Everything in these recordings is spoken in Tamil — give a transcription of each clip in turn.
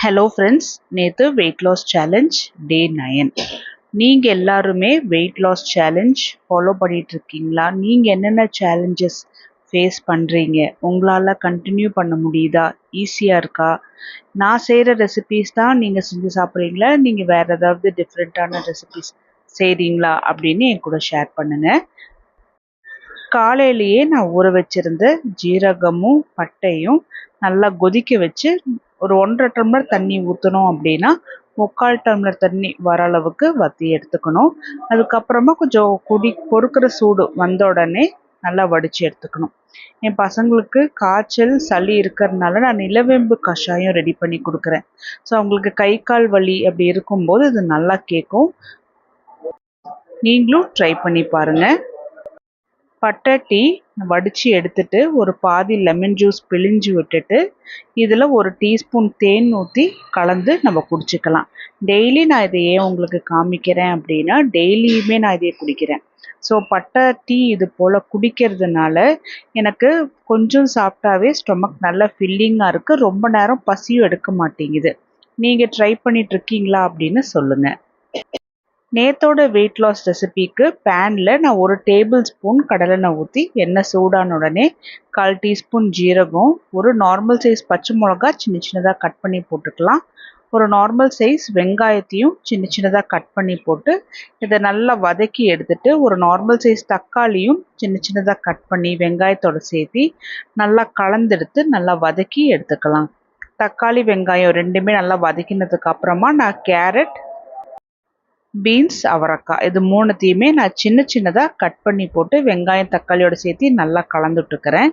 ஹலோ ஃப்ரெண்ட்ஸ், நேற்று வெயிட் லாஸ் சேலஞ்ச் டே 9. நீங்கள் எல்லாருமே வெயிட் லாஸ் சேலஞ்ச் ஃபாலோ பண்ணிகிட்ருக்கீங்களா? நீங்கள் என்னென்ன சேலஞ்சஸ் ஃபேஸ் பண்ணுறீங்க? உங்களால் கண்டினியூ பண்ண முடியுதா? ஈஸியாக இருக்கா? நான் செய்கிற ரெசிபீஸ் தான் நீங்கள் செஞ்சு சாப்பிட்றீங்களா? நீங்கள் வேறு ஏதாவது டிஃப்ரெண்ட்டான ரெசிபீஸ் செய்கிறீங்களா அப்படின்னு என் கூட ஷேர் பண்ணுங்கள். காலையிலேயே நான் ஊற வச்சுருந்த ஜீரகமும் பட்டையும் நல்லா கொதிக்க வச்சு ஒரு 1.5 டம்ளர் தண்ணி ஊற்றணும் அப்படின்னா 3/4 டம்ளர் தண்ணி வர அளவுக்கு வற்றி எடுத்துக்கணும். அதுக்கப்புறமா கொஞ்சம் பொறுக்கிற சூடு வந்த உடனே நல்லா வடித்து எடுத்துக்கணும். என் பசங்களுக்கு காய்ச்சல் சளி இருக்கிறதுனால நான் நிலவேம்பு கஷாயம் ரெடி பண்ணி கொடுக்குறேன். ஸோ அவங்களுக்கு கை கால் வலி அப்படி இருக்கும்போது இது நல்லா கேட்கும். நீங்களும் ட்ரை பண்ணி பாருங்கள். பட்டை டீ வடித்து எடுத்துட்டு ஒரு பாதி லெமன் ஜூஸ் பிழிஞ்சு விட்டுட்டு இதில் 1 டீஸ்பூன் தேன் ஊற்றி கலந்து நம்ம குடிச்சிக்கலாம். டெய்லி நான் இதை ஏன் உங்களுக்கு காமிக்கிறேன் அப்படின்னா, டெய்லியுமே நான் இதை குடிக்கிறேன். ஸோ பட்டை டீ இது போல் குடிக்கிறதுனால எனக்கு கொஞ்சம் சாப்பிட்டாவே ஸ்டொமக் நல்லா ஃபில்லிங்காக இருக்குது. ரொம்ப நேரம் பசியும் எடுக்க மாட்டேங்குது. நீங்கள் ட்ரை பண்ணிகிட்ருக்கீங்களா அப்படின்னு சொல்லுங்கள். நேத்தோட வெயிட் லாஸ் ரெசிபிக்கு பேனில் நான் 1 டேபிள் ஸ்பூன் கடலெண்ணெய் ஊற்றி எண்ணெய் சூடான உடனே 1/4 டீஸ்பூன் ஜீரகம், ஒரு நார்மல் சைஸ் பச்சை மிளகா சின்ன சின்னதாக கட் பண்ணி போட்டுக்கலாம். ஒரு நார்மல் சைஸ் வெங்காயத்தையும் சின்ன சின்னதாக கட் பண்ணி போட்டு இதை நல்லா வதக்கி எடுத்துட்டு ஒரு நார்மல் சைஸ் தக்காளியும் சின்ன சின்னதாக கட் பண்ணி வெங்காயத்தோடு சேர்த்து நல்லா கலந்தெடுத்து நல்லா வதக்கி எடுத்துக்கலாம். தக்காளி வெங்காயம் ரெண்டுமே நல்லா வதக்கினதுக்கு அப்புறமா நான் கேரட், பீன்ஸ், அவரைக்காய் இது 3த்தையுமே நான் சின்ன சின்னதாக கட் பண்ணி போட்டு வெங்காயம் தக்காளியோட சேர்த்து நல்லா கலந்துட்டுருக்கிறேன்.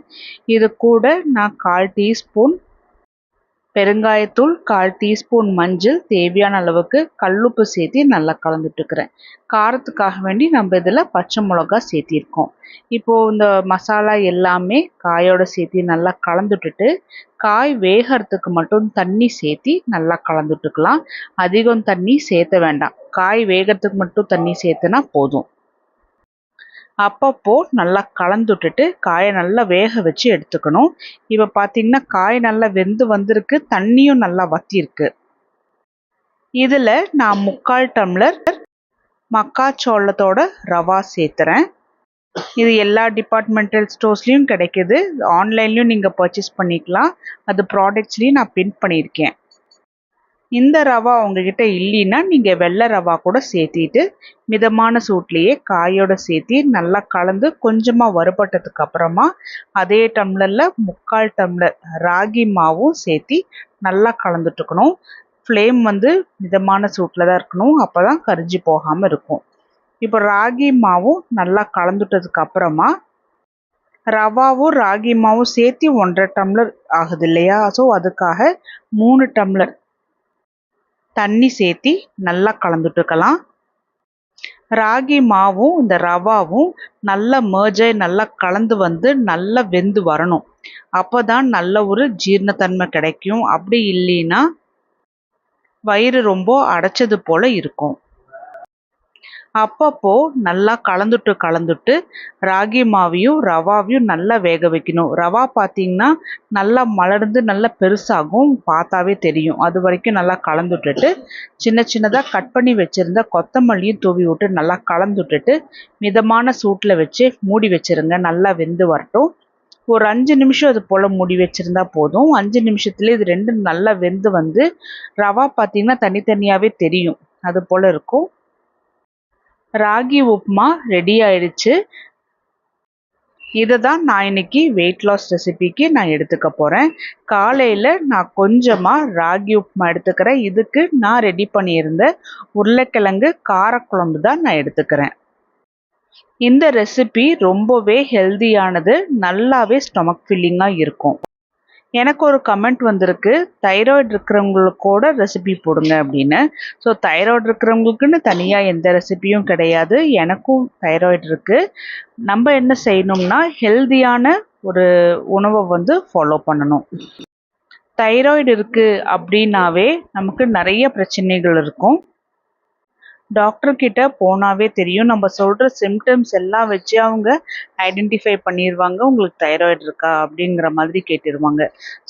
இது கூட நான் 1/4 டீஸ்பூன் பெருங்காயத்தூள், 1/4 டீஸ்பூன் மஞ்சள், தேவையான அளவுக்கு கல்லுப்பு சேர்த்து நல்லா கலந்துட்டுருக்கிறேன். காரத்துக்காக வேண்டி நம்ம இதில் பச்சை மிளகா சேர்த்திருக்கோம். இப்போது இந்த மசாலா எல்லாமே காயோட சேர்த்து நல்லா கலந்துட்டுட்டு காய் வேகிறதுக்கு மட்டும் தண்ணி சேர்த்தி நல்லா கலந்துட்டுக்கலாம். அதிகம் தண்ணி சேர்த்த வேண்டாம். காய் வேகிறதுக்கு மட்டும் தண்ணி சேர்த்துனா போதும். அப்பப்போ நல்லா கலந்துட்டுட்டு காயை நல்லா வேக வச்சு எடுத்துக்கணும். இப்போ பார்த்தீங்கன்னா காய் நல்லா வெந்து வந்திருக்கு, தண்ணியும் நல்லா வற்றிருக்கு. இதில் நான் 3/4 டம்ளர் மக்காச்சோளத்தோட ரவா சேர்த்துறேன். இது எல்லா டிபார்ட்மெண்டல் ஸ்டோர்ஸ்லேயும் கிடைக்கிது. ஆன்லைன்லேயும் நீங்கள் பர்ச்சேஸ் பண்ணிக்கலாம். அது ப்ராடக்ட்ஸ்லேயும் நான் பின் பண்ணியிருக்கேன். இந்த ரவா உங்ககிட்ட இல்லைன்னா நீங்கள் வெள்ளை ரவா கூட சேர்த்திட்டு மிதமான சூட்லேயே காயோட சேர்த்து நல்லா கலந்து கொஞ்சமாக வறுபட்டதுக்கு அப்புறமா அதே டம்ளரில் 3/4 டம்ளர் ராகி மாவும் சேர்த்தி நல்லா கலந்துட்டுக்கணும். ஃப்ளேம் மிதமான சூட்டில் தான் இருக்கணும். அப்போ தான் கரிஞ்சு போகாமல் இருக்கும். இப்போ ராகி மாவும் நல்லா கலந்துட்டதுக்கு அப்புறமா ரவாவும் ராகி மாவும் சேர்த்து 1.5 டம்ளர் ஆகுது இல்லையா? ஸோ அதுக்காக 3 டம்ளர் தண்ணி சேர்த்தி நல்லா கலந்துட்டுக்கலாம். ராகி மாவும் இந்த ரவாவும் நல்லா மர்ஜாய் நல்லா கலந்து நல்லா வெந்து வரணும். அப்போ தான் நல்ல ஒரு ஜீரணத்தன்மை கிடைக்கும். அப்படி இல்லைன்னா வயிறு ரொம்ப அடைச்சது போல் இருக்கும். அப்பப்போ நல்லா கலந்துட்டு ராகி மாவையும் ரவாவையும் நல்லா வேக வைக்கணும். ரவா பார்த்தீங்கன்னா நல்லா மலர்ந்து நல்லா பெருசாகும், பார்த்தாவே தெரியும். அது வரைக்கும் நல்லா கலந்துட்டுட்டு சின்ன சின்னதாக கட் பண்ணி வச்சுருந்த கொத்தமல்லியும் தூவி விட்டு நல்லா கலந்துட்டுட்டு மிதமான சூட்டில் வச்சு மூடி வச்சுருங்க. நல்லா வெந்து வரட்டும். ஒரு 5 நிமிஷம் அது போல் மூடி வச்சுருந்தா போதும். 5 நிமிஷத்துலேயே இது ரெண்டும் நல்லா வெந்து ரவா பார்த்தீங்கன்னா தனித்தனியாகவே தெரியும். அது போல் இருக்கும். ராகி உப்புமா ரெடி ஆயிடுச்சு. இதை தான் நான் இன்னைக்கு வெயிட் லாஸ் ரெசிபிக்கு நான் எடுத்துக்க போகிறேன். காலையில் நான் கொஞ்சமாக ராகி உப்புமா எடுத்துக்கிறேன். இதுக்கு நான் ரெடி பண்ணியிருந்த உருளைக்கிழங்கு காரக்குழம்பு தான் நான் எடுத்துக்கிறேன். இந்த ரெசிபி ரொம்பவே ஹெல்தியானது, நல்லாவே ஸ்டொமக் ஃபில்லிங்காக இருக்கும். எனக்கு ஒரு கமெண்ட் வந்திருக்கு, தைராய்டு இருக்கிறவங்களுக்கு கூட ரெசிபி போடுங்க அப்படின்னு. ஸோ தைராய்டு இருக்கிறவங்களுக்குன்னு தனியாக எந்த ரெசிபியும் கிடையாது. எனக்கும் தைராய்டு இருக்குது. நம்ம என்ன செய்யணும்னா ஹெல்தியான ஒரு உணவை ஃபாலோ பண்ணணும். தைராய்டு இருக்குது அப்படின்னாவே நமக்கு நிறைய பிரச்சனைகள் இருக்கும். டாக்டர் கிட்ட போனாவே தெரியும். நம்ம சொல்ற சிம்டம்ஸ் எல்லாம் வச்சு அவங்க ஐடென்டிஃபை பண்ணிருவாங்க. உங்களுக்கு தைராய்டு இருக்கா? அப்படிங்கிற மாதிரி கேட்டுருவாங்க.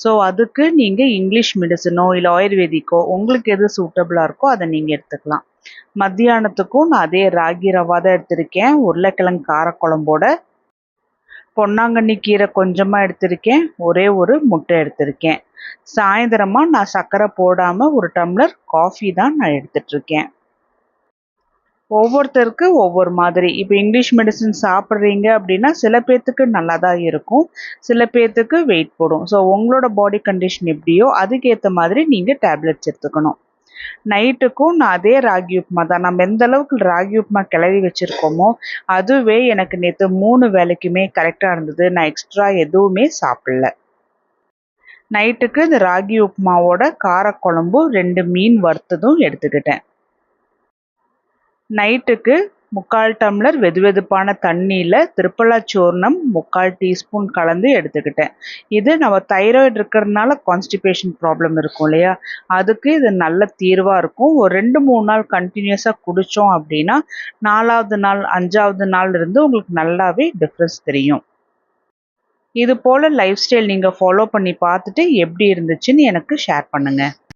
ஸோ அதுக்கு நீங்க இங்கிலீஷ் மெடிசனோ, இல்ல ஆயுர்வேதிக்கோ உங்களுக்கு எது சூட்டபிளா இருக்கோ அத நீங்க எடுத்துக்கலாம். மத்தியானத்துக்கும் நான் அதே ராகி ரவா தான் எடுத்திருக்கேன். உருளைக்கிழங்கு காரக்குழம்போட. பொன்னாங்கண்ணி கீரை கொஞ்சமா எடுத்திருக்கேன். ஒரே ஒரு முட்டை எடுத்திருக்கேன். சாயந்தரமா நான் சர்க்கரை போடாம 1 டம்ளர் காஃபி தான் நான் எடுத்துட்டு இருக்கேன். ஒவ்வொருத்தருக்கு ஒவ்வொரு மாதிரி. இப்போ இங்கிலீஷ் மெடிசின் சாப்பிட்றீங்க அப்படின்னா, சில பேத்துக்கு நல்லா தான் இருக்கும். சில பேத்துக்கு வெயிட் போடும். ஸோ உங்களோட பாடி கண்டிஷன் எப்படியோ அதுக்கேத்த மாதிரி நீங்க டேப்லெட்ஸ் எடுத்துக்கணும். நைட்டுக்கும் நான் அதே ராகி உப்புமா தான். நம்ம எந்த அளவுக்கு ராகி உப்புமா கிளறி வச்சிருக்கோமோ, அதுவே எனக்கு நேத்து 3 வேளைக்குமே கரெக்ட்டா இருந்தது. நான் எக்ஸ்ட்ரா எதுவுமே சாப்பிடல. நைட்டுக்கு இந்த ராகி உப்புமாவோட காரக்குழம்பும் 2 மீன் வறுத்ததும் எடுத்துக்கிட்டேன். நைட்டுக்கு 3/4 டம்ளர் வெதுவெதுப்பான தண்ணியில திரிபலா சூர்ணம் 3/4 டீஸ்பூன் கலந்து எடுத்துக்கிட்டேன். இது நம்ம தைராய்டு இருக்கிறதுனால கான்ஸ்டிபேஷன் ப்ராப்ளம் இருக்கும் இல்லையா? அதுக்கு இது நல்ல தீர்வா இருக்கும். ஒரு 2, 3 நாள் கன்டினியூஸா குடிச்சோம் அப்படின்னா, 4வது நாள், 5வது நாள் இருந்து உங்களுக்கு நல்லாவே டிஃபரன்ஸ் தெரியும். இது போல லைஃப் ஸ்டைல் நீங்க ஃபாலோ பண்ணி பார்த்துட்டு எப்படி இருந்துச்சுன்னு எனக்கு ஷேர் பண்ணுங்க.